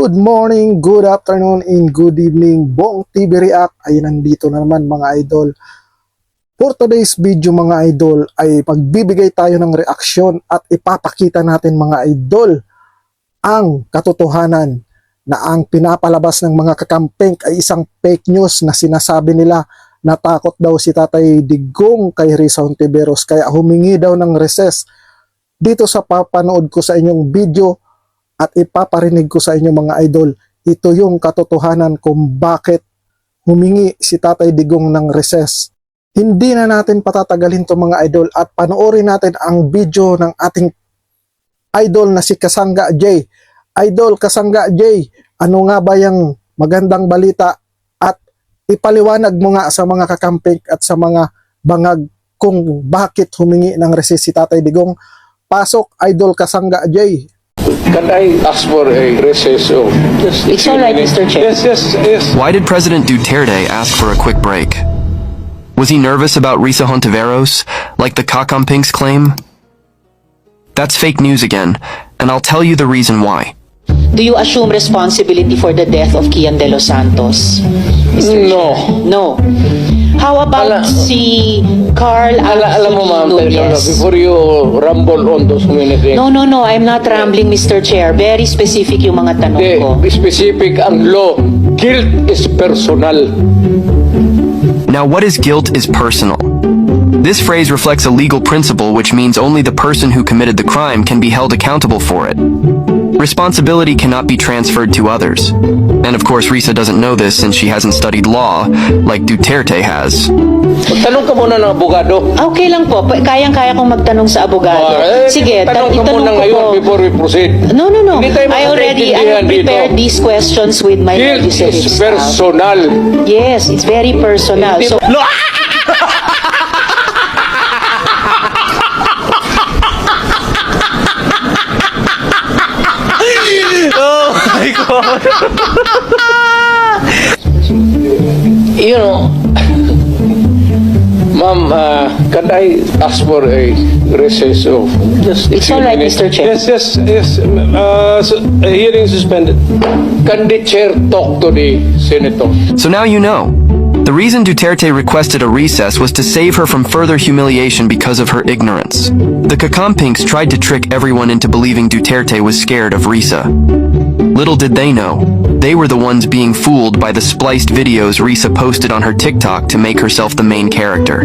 Good morning, good afternoon, and good evening, Bong TV React. Ay nandito na naman mga idol. For today's video mga idol ay pagbibigay tayo ng reaksyon at ipapakita natin mga idol ang katotohanan na ang pinapalabas ng mga kakampeng ay isang fake news na sinasabi nila na takot daw si Tatay Digong kay Risa Hontiveros kaya humingi daw ng recess. Dito sa papanood ko sa inyong video at ipaparinig ko sa inyo mga idol, ito yung katotohanan kung bakit humingi si Tatay Digong ng recess. Hindi na natin patatagalin to mga idol at panoorin natin ang video ng ating idol na si Kasangga J. Idol Kasangga J, ano nga ba yung magandang balita at ipaliwanag mo nga sa mga kakamping at sa mga bangag kung bakit humingi ng recess si Tatay Digong. Pasok, Idol Kasangga J. Can I ask for a recess of just It's all right, Mr. Chair. Yes. Why did President Duterte ask for a quick break? Was he nervous about Risa Hontiveros, like the Kakampinks claim? That's fake news again, and I'll tell you the reason why. Do you assume responsibility for the death of Kian De Los Santos? Mr. No. Chair? No. How about si Carl Alam mo ma'am, Anthony Nunez? before you rumble on those many things, No, I'm not rambling, Mr. Chair. Very specific yung mga tanong ko. the specific ang law, guilt is personal. Now, what is guilt is personal. This phrase reflects a legal principle which means only the person who committed the crime can be held accountable for it. Responsibility cannot be transferred to others. And of course, Risa doesn't know this since she hasn't studied law like Duterte has. Tanong ka muna ng abogado. Okay lang po. Kayang-kaya kong magtanong sa abogado. Sige, tanong ka itanong muna ko ngayon po. before we proceed. No. Hindi tayo I magkakaintindihan prepared dito. these questions with my Guilt legislative is staff. personal. Yes, it's very personal. So, You know, ma'am, can I ask for a recess of just a It's few all right, minutes? Mr. Chair. Yes. Hearing suspended. Can the chair talk to the senator? So now you know. The reason Duterte requested a recess was to save her from further humiliation because of her ignorance. The Kakampinks tried to trick everyone into believing Duterte was scared of Risa. Little did they know, they were the ones being fooled by the spliced videos Risa posted on her TikTok to make herself the main character.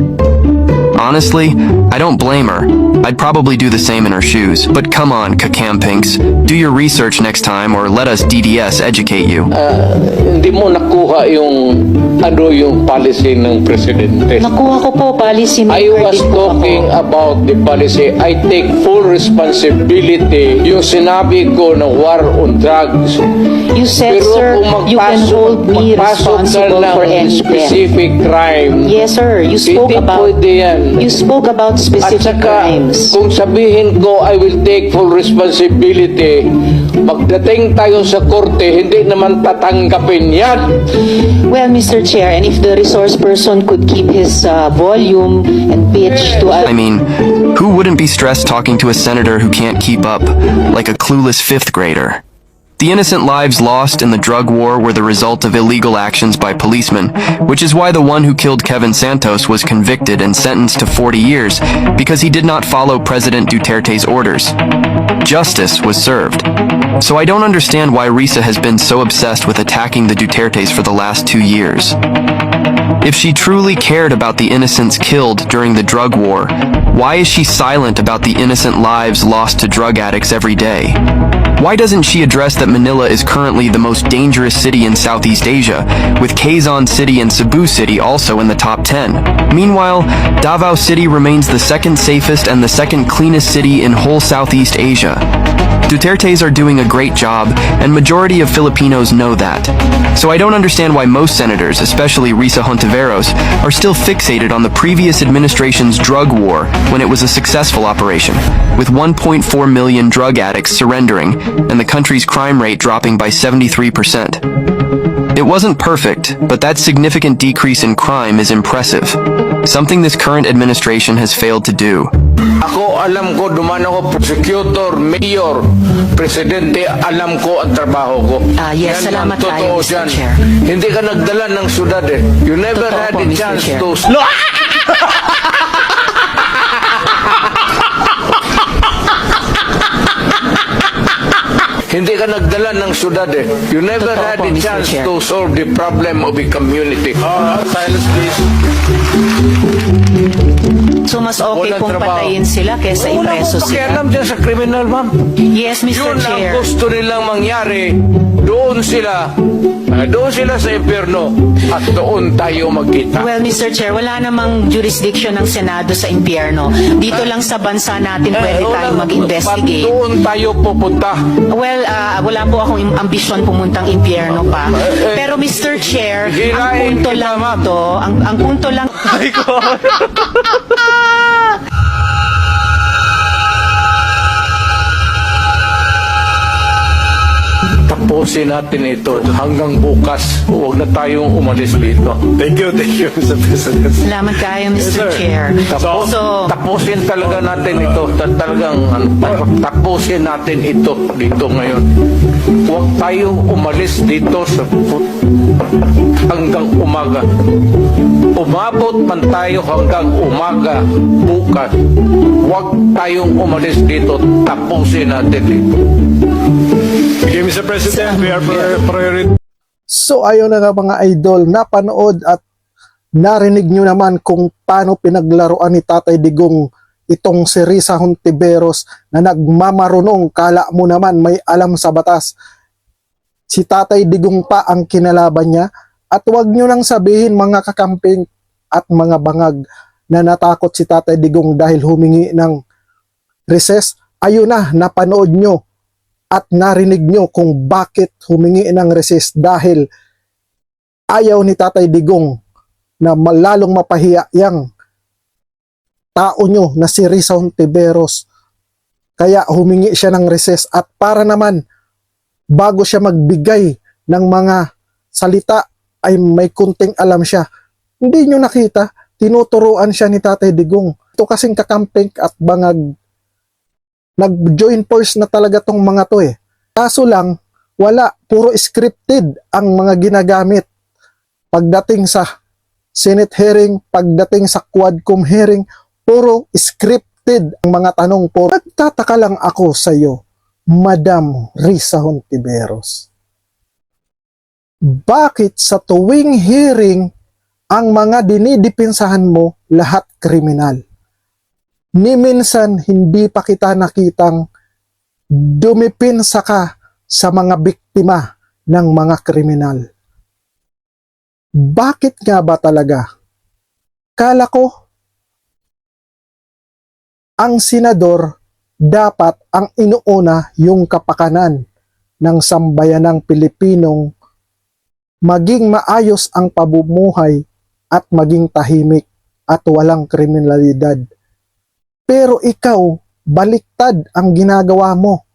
Honestly, I don't blame her. I'd probably do the same in her shoes. But come on, Kakampinks, do your research next time or let us DDS educate you. Hindi mo nakuha yung policy ng presidente. nakuha ko po policy I maker was din po talking ako. about the policy. I take full responsibility. Yung sinabi ko na war on drugs. You said, Pero sir, kung you can hold me magpasok ka responsible ng for any death. specific crime, Yes, sir. You spoke hindi about pwede yan. At specific saka, crimes. kung sabihin ko, I will take full responsibility, pagdating tayo sa korte, hindi naman tatanggapin yan. Well, Mr. Chair, and if the resource person could keep his volume and pitch to I mean, who wouldn't be stressed talking to a senator who can't keep up, like a clueless fifth grader? The innocent lives lost in the drug war were the result of illegal actions by policemen, which is why the one who killed Kevin Santos was convicted and sentenced to 40 years because he did not follow President Duterte's orders. Justice was served. So I don't understand why Risa has been so obsessed with attacking the Dutertes for the last 2 years. If she truly cared about the innocents killed during the drug war, why is she silent about the innocent lives lost to drug addicts every day? Why doesn't she address that Manila is currently the most dangerous city in Southeast Asia, with Quezon City and Cebu City also in the top 10? Meanwhile, Davao City remains the second safest and the second cleanest city in whole Southeast Asia. Dutertes are doing a great job, and majority of Filipinos know that. So I don't understand why most senators, especially Risa Hontiveros, are still fixated on the previous administration's drug war when it was a successful operation, with 1.4 million drug addicts surrendering and the country's crime rate dropping by 73%. It wasn't perfect, but that significant decrease in crime is impressive, something this current administration has failed to do. Ako alam ko, duman ako prosecutor, mayor, presidente, alam ko ang trabaho ko. Yes, Yan ang salamat kayo, totoo Mr. dyan. Chair. Hindi ka nagdala ng syudad eh. You never Totoo had po, a Mr. chance Chair. to... Hindi ka nagdala ng syudad eh. You never Totoo had po, a Mr. chance Chair. to solve the problem of a community. Silence, please. So mas okay Walang pong trabaho. patayin sila kesa Wala ipreso akong sila. pakialam dyan sa kriminal, ma'am. Yes, Mr. Yun ang Chair. gusto nilang mangyari. Doon sila sa impyerno at doon tayo magkita. Well, Mr. Chair, wala namang jurisdiction ng Senado sa impyerno. Dito lang sa bansa natin pwede tayong mag-investigate. Doon tayo pupunta. Well, wala po akong ambisyon pumuntang impyerno pa. Pero Mr. Chair, ang hirain punto kita, lang ma'am. ito, ang punto lang... Tapusin natin ito hanggang bukas. Huwag na tayong umalis dito. Thank you, Mr. President. Salamat kayo, Mr. sir. Chair. So, Tapusin talaga natin ito. Tapusin natin ito dito ngayon. Huwag tayong umalis dito hanggang umaga. Umabot man tayo hanggang umaga bukas. Huwag tayong umalis dito. Tapusin natin ito. Okay, Mr. President, we are priority. So ayun na nga mga idol, napanood at narinig nyo naman kung paano pinaglaruan ni Tatay Digong itong si Risa Hontiveros na nagmamarunong, kala mo naman may alam sa batas. Si Tatay Digong pa ang kinalaban niya at wag nyo nang sabihin mga kakamping at mga bangag na natakot si Tatay Digong dahil humingi ng recess. Ayun na, napanood nyo at narinig nyo kung bakit humingi ng recess dahil ayaw ni Tatay Digong na lalong mapahiya yang tao nyo na si Risa Hontiveros. Kaya humingi siya ng recess at para naman bago siya magbigay ng mga salita ay may kunting alam siya. Hindi nyo nakita, tinuturuan siya ni Tatay Digong. Ito kasing kakamping at bangag nag-join force na talaga tong mga to eh. Kaso lang, wala, puro scripted ang mga ginagamit. Pagdating sa Senate hearing, pagdating sa Quadcom hearing, puro scripted ang mga tanong po. Nagtataka lang ako sa iyo, Madam Risa Hontiveros. Bakit sa tuwing hearing, ang mga dinidipinsahan mo lahat kriminal? Ni minsan hindi pa kita nakitang dumipinsa ka sa mga biktima ng mga kriminal. Bakit nga ba talaga? Kala ko, ang senador dapat ang inuuna yung kapakanan ng sambayanang Pilipinong maging maayos ang pamumuhay at maging tahimik at walang kriminalidad. Pero ikaw, baliktad ang ginagawa mo.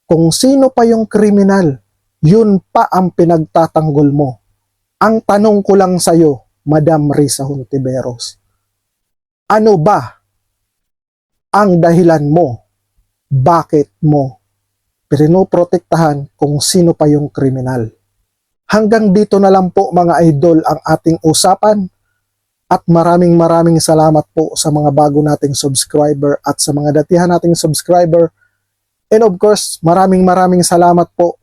Kung sino pa yung kriminal, yun pa ang pinagtatanggol mo. Ang tanong ko lang sa'yo, Madam Risa Hontiveros, ano ba ang dahilan mo? Bakit mo pinoprotektahan kung sino pa yung kriminal? Hanggang dito na lang po mga idol ang ating usapan. At maraming salamat po sa mga bago nating subscriber at sa mga datihan nating subscriber. And of course, maraming salamat po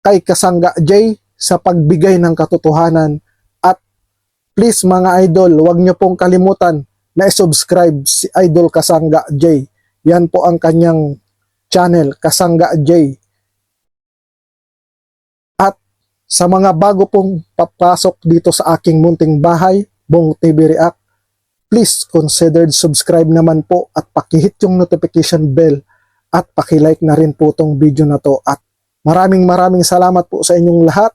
kay Kasangga J sa pagbigay ng katotohanan. At please mga idol, huwag nyo pong kalimutan na i-subscribe si Idol Kasangga J. Yan po ang kanyang channel, Kasangga J. Sa mga bago pong papasok dito sa aking munting bahay, Bong TV React, please consider subscribe naman po at pakihit yung notification bell at pakilike na rin po tong video na to. At maraming salamat po sa inyong lahat.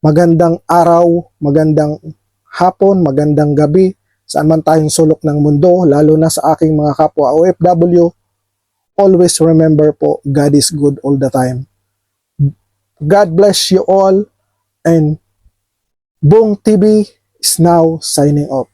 Magandang araw, magandang hapon, magandang gabi, saan man tayong sulok ng mundo, lalo na sa aking mga kapwa OFW. Always remember po, God is good all the time. God bless you all, and Bong TV is now signing off.